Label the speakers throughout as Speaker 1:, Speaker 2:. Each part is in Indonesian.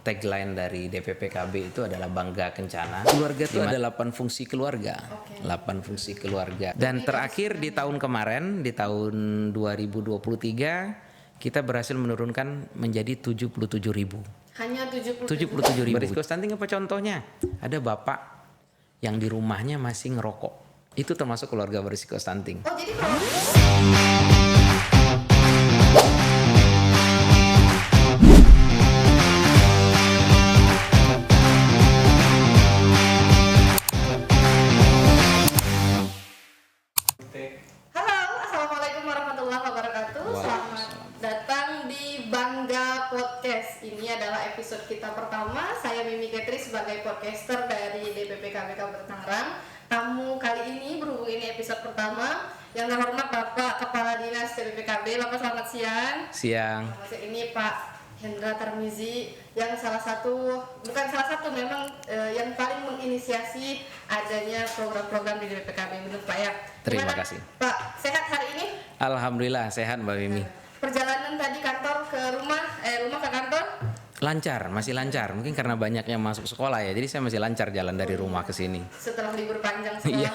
Speaker 1: Tagline dari DPPKB itu adalah Bangga Kencana. Keluarga itu ada 8 fungsi keluarga. 8 fungsi keluarga. Dan terakhir di tahun kemarin, di tahun 2023, kita berhasil menurunkan menjadi 77.000.
Speaker 2: Hanya
Speaker 1: 77.000. Berisiko stunting apa contohnya? Ada bapak yang di rumahnya masih ngerokok. Itu termasuk keluarga berisiko stunting.
Speaker 2: Oh, jadi kalau Halo, assalamualaikum warahmatullahi wabarakatuh. Selamat datang di Bangga Podcast. Ini adalah episode kita pertama. Saya Mimi Ketri sebagai podcaster dari DPPKB Kabupaten Tangerang. Tamu kali ini berhubung ini episode pertama, yang terhormat Bapak Kepala Dinas DPPKB. Selamat siang.
Speaker 1: Siang.
Speaker 2: Ini Pak Hendra Tarmizi yang memang yang paling menginisiasi adanya program-program di DPPKB, benar Pak ya?
Speaker 1: Terima kasih.
Speaker 2: Pak, sehat hari ini?
Speaker 1: Alhamdulillah sehat Mbak Mimi.
Speaker 2: Perjalanan tadi kantor ke rumah ke kantor?
Speaker 1: Lancar, masih lancar. Mungkin karena banyak yang masuk sekolah ya. Jadi saya masih lancar jalan dari rumah ke sini.
Speaker 2: Setelah libur panjang sekolah.
Speaker 1: Iya.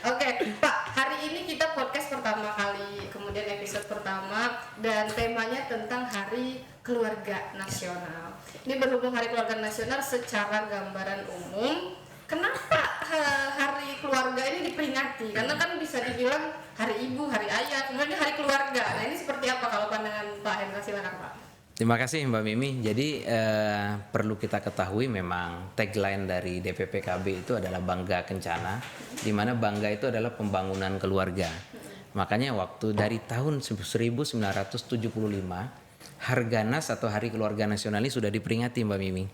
Speaker 2: Oke, Pak, hari ini kita podcast pertama kali, kemudian episode pertama, dan temanya tentang Hari Keluarga Nasional. Ini berhubung Hari Keluarga Nasional secara gambaran umum, kenapa Hari Keluarga ini diperingati? Karena kan bisa dibilang Hari Ibu, Hari Ayah, kemudian Hari Keluarga. Nah, ini seperti apa kalau pandangan Pak Hendra? Silakan Pak.
Speaker 1: Terima kasih Mbak Mimi. Jadi perlu kita ketahui memang tagline dari DPPKB itu adalah Bangga Kencana, di mana bangga itu adalah pembangunan keluarga. Makanya waktu dari tahun 1975 Harganas atau Hari Keluarga Nasional ini sudah diperingati Mbak Mimi.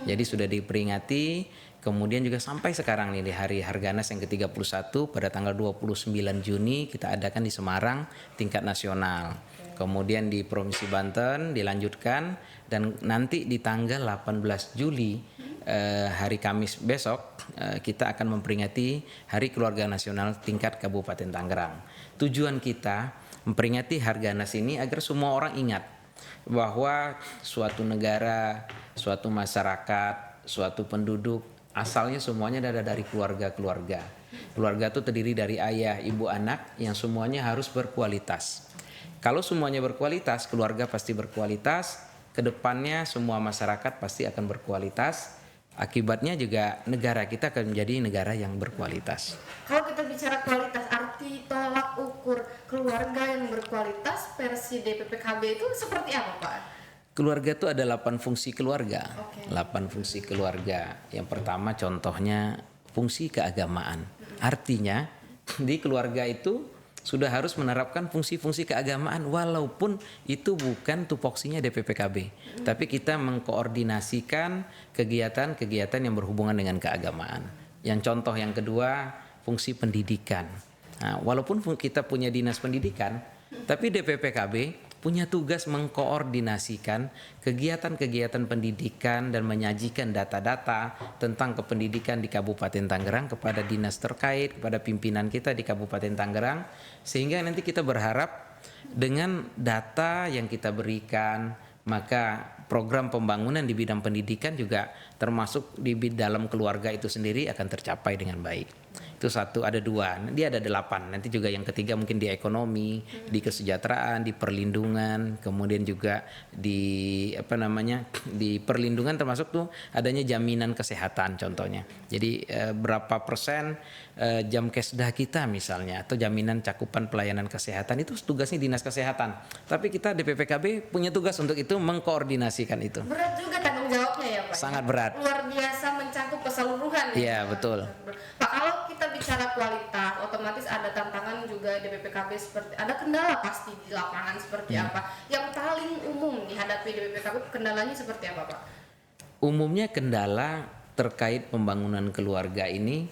Speaker 1: Jadi sudah diperingati, kemudian juga sampai sekarang nih di Hari Harganas yang ke-31 pada tanggal 29 Juni kita adakan di Semarang tingkat nasional. Kemudian di Provinsi Banten dilanjutkan, dan nanti di tanggal 18 Juli hari Kamis besok kita akan memperingati Hari Keluarga Nasional tingkat Kabupaten Tangerang. Tujuan kita memperingati Harganas ini agar semua orang ingat bahwa suatu negara, suatu masyarakat, suatu penduduk asalnya semuanya ada dari keluarga-keluarga. Keluarga itu terdiri dari ayah, ibu, anak yang semuanya harus berkualitas. Kalau semuanya berkualitas, keluarga pasti berkualitas, kedepannya semua masyarakat pasti akan berkualitas, akibatnya juga negara kita akan menjadi negara yang berkualitas.
Speaker 2: Kalau kita bicara kualitas, arti tolak ukur keluarga yang berkualitas versi DPPKB itu seperti apa Pak?
Speaker 1: Keluarga itu ada 8 fungsi keluarga. 8
Speaker 2: Oke.
Speaker 1: fungsi keluarga. Yang pertama contohnya fungsi keagamaan. Artinya di keluarga itu sudah harus menerapkan fungsi-fungsi keagamaan walaupun itu bukan tupoksinya DPPKB. Tapi kita mengkoordinasikan kegiatan-kegiatan yang berhubungan dengan keagamaan. Yang contoh yang kedua, fungsi pendidikan. Nah, walaupun kita punya dinas pendidikan, tapi DPPKB punya tugas mengkoordinasikan kegiatan-kegiatan pendidikan dan menyajikan data-data tentang kependidikan di Kabupaten Tangerang kepada dinas terkait, kepada pimpinan kita di Kabupaten Tangerang, sehingga nanti kita berharap dengan data yang kita berikan, maka program pembangunan di bidang pendidikan juga termasuk di dalam keluarga itu sendiri akan tercapai dengan baik. Itu satu, ada dua, dia ada 8. Nanti juga yang ketiga mungkin di ekonomi, di kesejahteraan, di perlindungan, kemudian juga di di perlindungan termasuk tuh adanya jaminan kesehatan contohnya. Jadi berapa persen jam kesdah kita misalnya, atau jaminan cakupan pelayanan kesehatan itu tugasnya dinas kesehatan. Tapi kita DPPKB punya tugas untuk itu, mengkoordinasikan itu.
Speaker 2: Berat juga tanggung jawabnya ya Pak?
Speaker 1: Sangat berat.
Speaker 2: Luar biasa mencakup keseluruhan.
Speaker 1: Iya, betul.
Speaker 2: Pak, kalau kita bicara kualitas, otomatis ada tantangan juga DPPKB, seperti ada kendala pasti di lapangan seperti apa. Yang paling umum dihadapi DPPKB, kendalanya seperti apa Pak?
Speaker 1: Umumnya kendala terkait pembangunan keluarga ini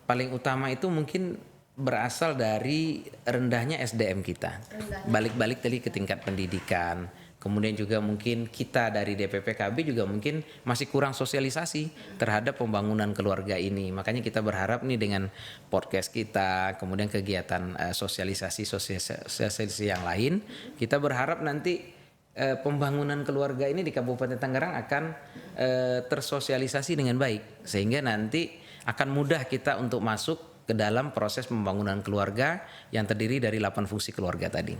Speaker 1: paling utama itu mungkin berasal dari rendahnya SDM kita. Balik-balik tadi ke tingkat pendidikan. Kemudian juga mungkin kita dari DPPKB juga mungkin masih kurang sosialisasi terhadap pembangunan keluarga ini. Makanya kita berharap nih dengan podcast kita, kemudian kegiatan sosialisasi yang lain, kita berharap nanti pembangunan keluarga ini di Kabupaten Tangerang akan tersosialisasi dengan baik, sehingga nanti akan mudah kita untuk masuk ke dalam proses pembangunan keluarga yang terdiri dari 8 fungsi keluarga tadi.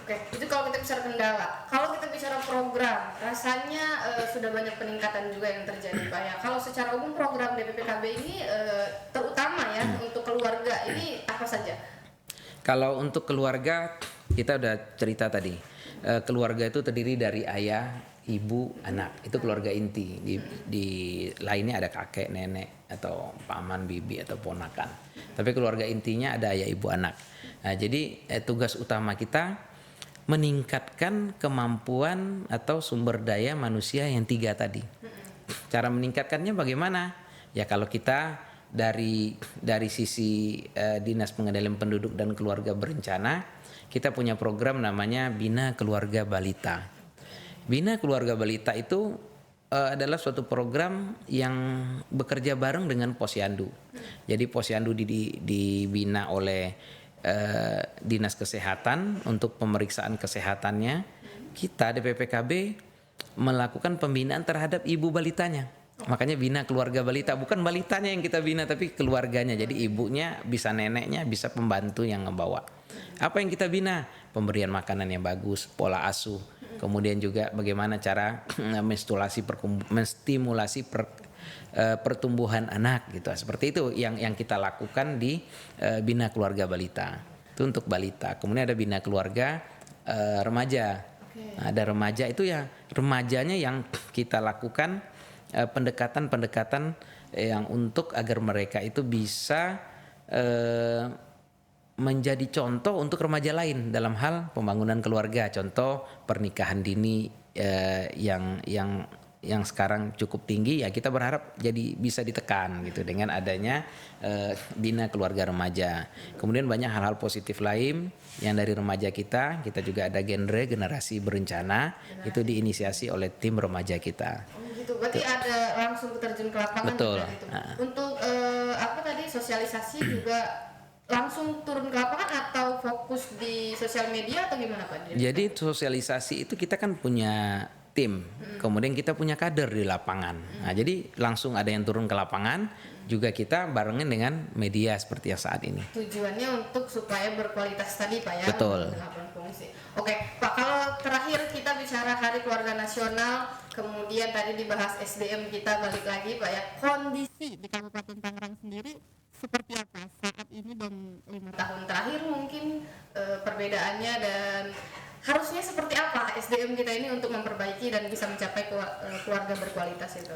Speaker 2: Oke, itu kalau kita bicara kendala. Kalau kita bicara program, rasanya sudah banyak peningkatan juga yang terjadi Pak ya. Kalau secara umum program DPPKB ini terutama ya untuk keluarga ini apa saja?
Speaker 1: Kalau untuk keluarga kita udah cerita tadi. Keluarga itu terdiri dari ayah, ibu, anak. Itu keluarga inti. Di lainnya ada kakek, nenek atau paman, bibi atau ponakan. Tapi keluarga intinya ada ayah, ibu, anak. Nah, jadi tugas utama kita meningkatkan kemampuan atau sumber daya manusia yang 3 tadi. Cara meningkatkannya bagaimana? Ya kalau kita dari sisi Dinas Pengendalian Penduduk dan Keluarga Berencana, kita punya program namanya Bina Keluarga Balita. Bina Keluarga Balita itu adalah suatu program yang bekerja bareng dengan Posyandu. Jadi Posyandu dibina oleh Dinas Kesehatan untuk pemeriksaan kesehatannya. Kita DPPKB melakukan pembinaan terhadap ibu balitanya. Makanya bina keluarga balita, bukan balitanya yang kita bina tapi keluarganya. Jadi ibunya, bisa neneknya, bisa pembantu yang ngebawa. Apa yang kita bina? Pemberian makanan yang bagus, pola asuh. Kemudian juga bagaimana cara menstimulasi pertumbuhan anak gitu. Seperti itu yang kita lakukan di bina keluarga balita. Itu untuk balita. Kemudian ada bina keluarga remaja. Nah, ada remaja itu ya remajanya yang kita lakukan pendekatan-pendekatan yang untuk agar mereka itu bisa menjadi contoh untuk remaja lain dalam hal pembangunan keluarga. Contoh pernikahan dini yang sekarang cukup tinggi, ya kita berharap jadi bisa ditekan gitu dengan adanya bina keluarga remaja. Kemudian banyak hal-hal positif lain yang dari remaja kita juga ada generasi berencana, itu diinisiasi oleh tim remaja kita.
Speaker 2: Gitu, berarti ada langsung terjun ke lapangan.
Speaker 1: Betul.
Speaker 2: Gitu. Untuk apa tadi sosialisasi juga langsung turun ke lapangan atau fokus di sosial media atau gimana Pak?
Speaker 1: Jadi sosialisasi itu kita kan punya tim, kemudian kita punya kader di lapangan. Nah, jadi langsung ada yang turun ke lapangan, juga kita barengin dengan media seperti yang saat ini.
Speaker 2: Tujuannya untuk supaya berkualitas tadi Pak ya.
Speaker 1: Betul.
Speaker 2: Oke Pak, kalau terakhir kita bicara Hari Keluarga Nasional, kemudian tadi dibahas SDM kita, balik lagi Pak ya. Kondisi di Kabupaten Tangerang sendiri seperti apa saat ini dan 5 tahun terakhir mungkin perbedaannya, dan harusnya seperti apa SDM kita ini untuk memperbaiki dan bisa mencapai keluarga berkualitas itu?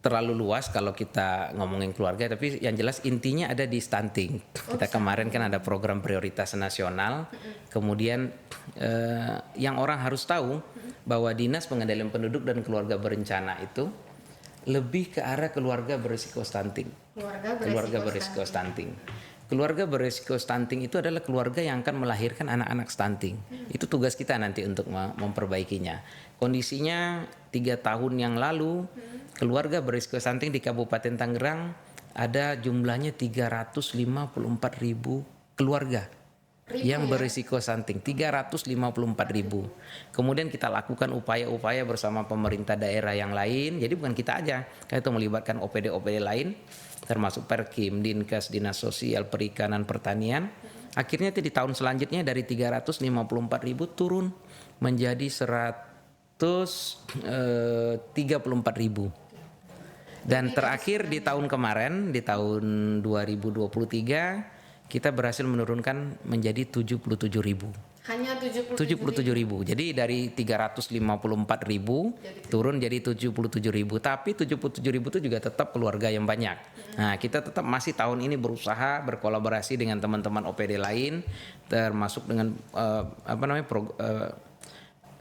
Speaker 1: Terlalu luas kalau kita ngomongin keluarga, tapi yang jelas intinya ada di stunting. Kita kemarin kan ada program prioritas nasional. Kemudian yang orang harus tahu bahwa Dinas Pengendalian Penduduk dan Keluarga Berencana itu lebih ke arah keluarga berisiko stunting. Keluarga berisiko stunting. Keluarga berisiko stunting itu adalah keluarga yang akan melahirkan anak-anak stunting. Itu tugas kita nanti untuk memperbaikinya. Kondisinya 3 tahun yang lalu, keluarga berisiko stunting di Kabupaten Tangerang ada jumlahnya 354.000 keluarga yang berisiko stunting, 354.000. Kemudian kita lakukan upaya-upaya bersama pemerintah daerah yang lain. Jadi bukan kita aja, kita melibatkan OPD-OPD lain, termasuk Perkim, Dinkes, Dinas Sosial, Perikanan, Pertanian. Akhirnya di tahun selanjutnya dari 354.000 turun menjadi 134.000. Dan terakhir di tahun kemarin, di tahun 2023, kita berhasil menurunkan menjadi 77.000.
Speaker 2: Hanya 77.000.
Speaker 1: Jadi dari 354.000 turun jadi 77.000. Tapi 77.000 itu juga tetap keluarga yang banyak. Nah, kita tetap masih tahun ini berusaha berkolaborasi dengan teman-teman OPD lain, termasuk dengan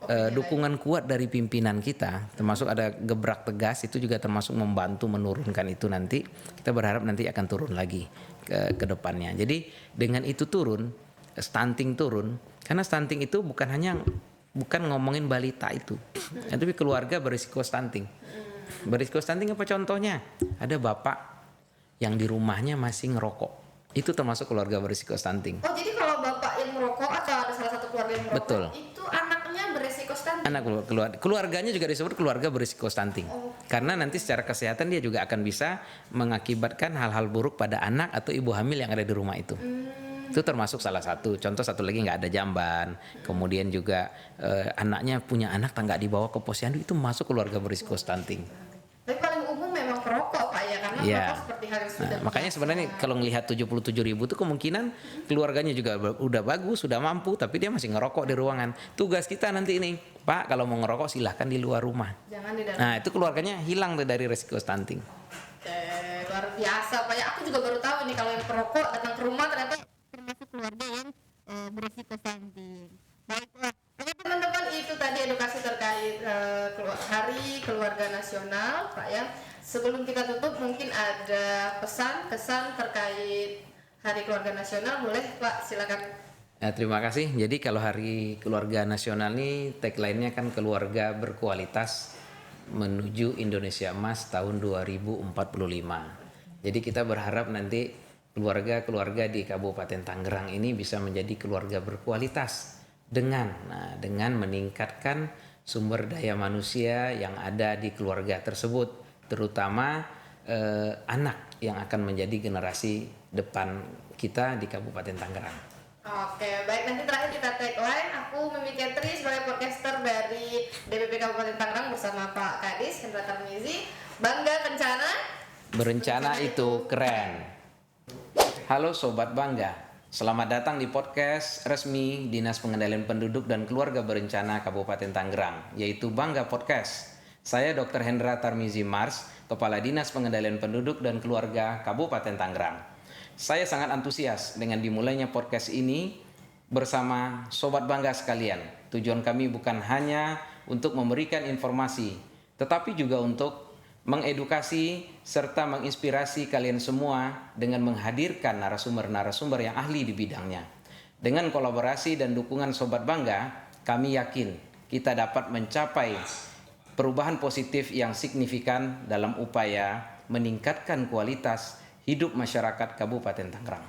Speaker 1: dukungan kuat dari pimpinan kita, termasuk ada gebrak tegas, itu juga termasuk membantu menurunkan itu. Nanti kita berharap nanti akan turun lagi ke depannya. Jadi dengan itu turun, stunting turun, karena stunting itu bukan ngomongin balita itu, tapi keluarga berisiko stunting. Berisiko stunting apa contohnya? Ada bapak yang di rumahnya masih ngerokok, itu termasuk keluarga berisiko stunting.
Speaker 2: Oh, jadi kalau bapak yang merokok atau ada salah satu keluarga yang merokok,
Speaker 1: betul,
Speaker 2: itu anaknya berisiko stunting.
Speaker 1: Keluarganya juga disebut keluarga berisiko stunting. Karena nanti secara kesehatan dia juga akan bisa mengakibatkan hal-hal buruk pada anak atau ibu hamil yang ada di rumah itu. Itu termasuk salah satu. Contoh satu lagi nggak ada jamban. Kemudian juga anaknya punya anak nggak dibawa ke posyandu, itu masuk keluarga berisiko stunting.
Speaker 2: Tapi paling umum memang perokok Pak ya, karena
Speaker 1: Iya.
Speaker 2: perokok seperti hal yang sudah
Speaker 1: Makanya sebenarnya kalau melihat 77.000 itu kemungkinan keluarganya juga udah bagus, sudah mampu, tapi dia masih ngerokok di ruangan. Tugas kita nanti ini, Pak, kalau mau ngerokok silahkan di luar rumah.
Speaker 2: jangan di dalam.
Speaker 1: Nah, itu keluarganya hilang tuh dari resiko stunting.
Speaker 2: Luar biasa Pak ya, aku juga baru tahu nih kalau yang perokok datang ke rumah ternyata termasuk keluarga yang berisiko stunting. Baiklah, oke teman-teman, itu tadi edukasi terkait Hari Keluarga Nasional Pak ya. Sebelum kita tutup mungkin ada pesan kesan terkait Hari Keluarga Nasional, boleh Pak, silakan.
Speaker 1: Terima kasih. Jadi kalau Hari Keluarga Nasional ini tagline-nya kan keluarga berkualitas menuju Indonesia Emas tahun 2045. Jadi kita berharap nanti keluarga-keluarga di Kabupaten Tangerang ini bisa menjadi keluarga berkualitas dengan meningkatkan sumber daya manusia yang ada di keluarga tersebut, terutama anak yang akan menjadi generasi depan kita di Kabupaten Tangerang.
Speaker 2: Oke, baik, nanti terakhir kita tagline. Aku Mimi Ketri sebagai podcaster dari DPP Kabupaten Tangerang bersama Pak Kadis Hendra Tarmizi. Bangga Kencana.
Speaker 1: Berencana itu keren. Halo Sobat Bangga, selamat datang di podcast resmi Dinas Pengendalian Penduduk dan Keluarga Berencana Kabupaten Tangerang, yaitu Bangga Podcast. Saya Dr. Hendra Tarmizi Mars, Kepala Dinas Pengendalian Penduduk dan Keluarga Kabupaten Tangerang. Saya sangat antusias dengan dimulainya podcast ini bersama Sobat Bangga sekalian. Tujuan kami bukan hanya untuk memberikan informasi, tetapi juga untuk mengedukasi serta menginspirasi kalian semua dengan menghadirkan narasumber-narasumber yang ahli di bidangnya. Dengan kolaborasi dan dukungan Sobat Bangga, kami yakin kita dapat mencapai perubahan positif yang signifikan dalam upaya meningkatkan kualitas hidup masyarakat Kabupaten Tangerang.